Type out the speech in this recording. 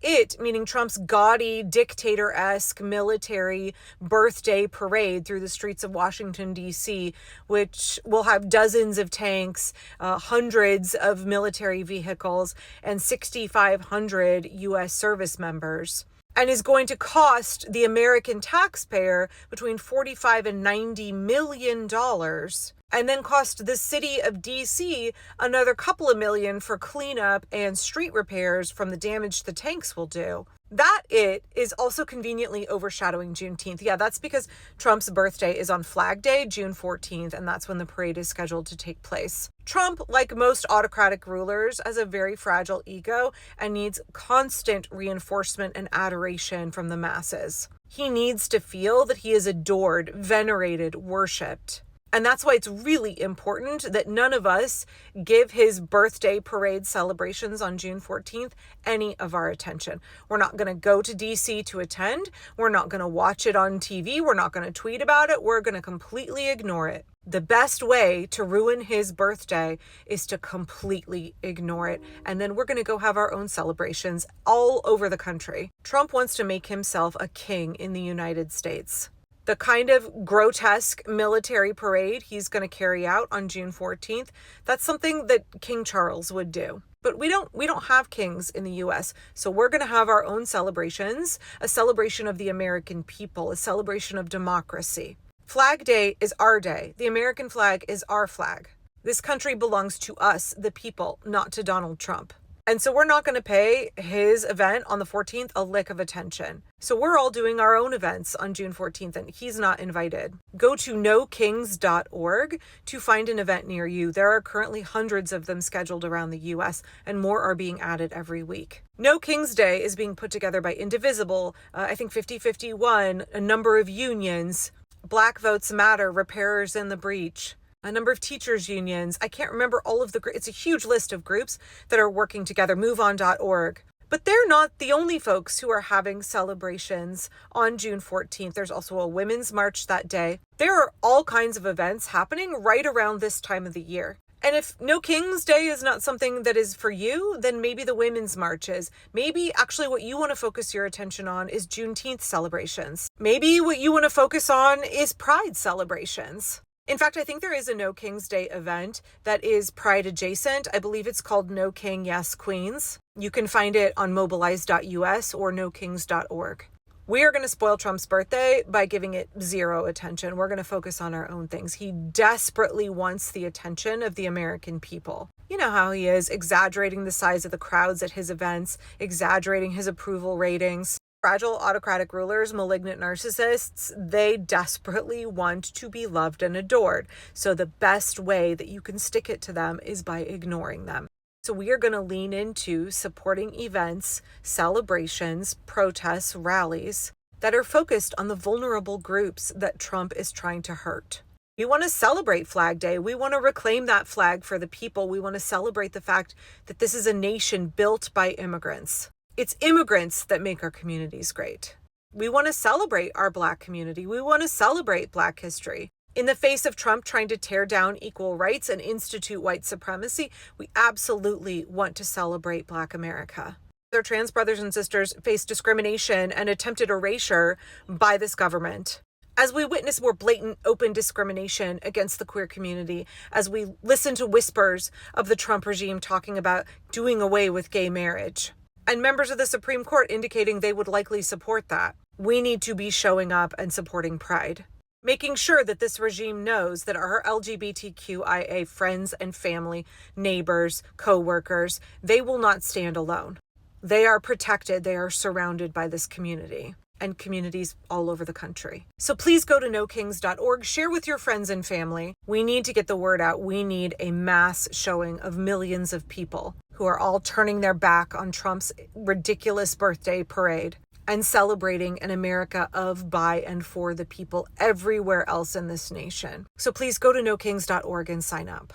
it, meaning Trump's gaudy, dictator-esque military birthday parade through the streets of Washington, D.C., which will have dozens of tanks, hundreds of military vehicles, and 6,500 U.S. service members, and is going to cost the American taxpayer between $45 and $90 million, and then cost the city of DC another couple of million for cleanup and street repairs from the damage the tanks will do. That is also conveniently overshadowing Juneteenth. Yeah, that's because Trump's birthday is on Flag Day, June 14th, and that's when the parade is scheduled to take place. Trump, like most autocratic rulers, has a very fragile ego and needs constant reinforcement and adoration from the masses. He needs to feel that he is adored, venerated, worshipped. And that's why it's really important that none of us give his birthday parade celebrations on June 14th any of our attention. We're not going to go to DC to attend. We're not going to watch it on TV. We're not going to tweet about it. We're going to completely ignore it. The best way to ruin his birthday is to completely ignore it. And then we're going to go have our own celebrations all over the country. Trump wants to make himself a king in the United States. The kind of grotesque military parade he's going to carry out on June 14th, that's something that King Charles would do. But we don't have kings in the US, so we're going to have our own celebrations, a celebration of the American people, a celebration of democracy. Flag Day is our day. The American flag is our flag. This country belongs to us, the people, not to Donald Trump. And so we're not going to pay his event on the 14th a lick of attention. So we're all doing our own events on June 14th, and he's not invited. Go to nokings.org to find an event near you. There are currently hundreds of them scheduled around the U.S., and more are being added every week. No King's Day is being put together by Indivisible, I think 5051, a number of unions, Black Votes Matter, Repairers in the Breach, a number of teachers unions. I can't remember all of it's a huge list of groups that are working together, moveon.org. But they're not the only folks who are having celebrations on June 14th. There's also a women's march that day. There are all kinds of events happening right around this time of the year. And if No King's Day is not something that is for you, then maybe the women's marches. Maybe actually what you want to focus your attention on is Juneteenth celebrations. Maybe what you want to focus on is Pride celebrations. In fact, I think there is a No King's Day event that is Pride adjacent. I believe it's called No King, Yes Queens. You can find it on mobilize.us or nokings.org. We are going to spoil Trump's birthday by giving it zero attention. We're going to focus on our own things. He desperately wants the attention of the American people. You know how he is, exaggerating the size of the crowds at his events, exaggerating his approval ratings. Fragile autocratic rulers, malignant narcissists, they desperately want to be loved and adored. So the best way that you can stick it to them is by ignoring them. So we are going to lean into supporting events, celebrations, protests, rallies that are focused on the vulnerable groups that Trump is trying to hurt. We want to celebrate Flag Day. We want to reclaim that flag for the people. We want to celebrate the fact that this is a nation built by immigrants. It's immigrants that make our communities great. We want to celebrate our Black community. We want to celebrate Black history. In the face of Trump trying to tear down equal rights and institute white supremacy, we absolutely want to celebrate Black America. Their trans brothers and sisters face discrimination and attempted erasure by this government. As we witness more blatant, open discrimination against the queer community, as we listen to whispers of the Trump regime talking about doing away with gay marriage, and members of the Supreme Court indicating they would likely support that, we need to be showing up and supporting Pride. Making sure that this regime knows that our LGBTQIA friends and family, neighbors, co-workers, they will not stand alone. They are protected. They are surrounded by this community and communities all over the country. So please go to nokings.org, share with your friends and family. We need to get the word out. We need a mass showing of millions of people who are all turning their back on Trump's ridiculous birthday parade and celebrating an America of, by, and for the people everywhere else in this nation. So please go to nokings.org and sign up.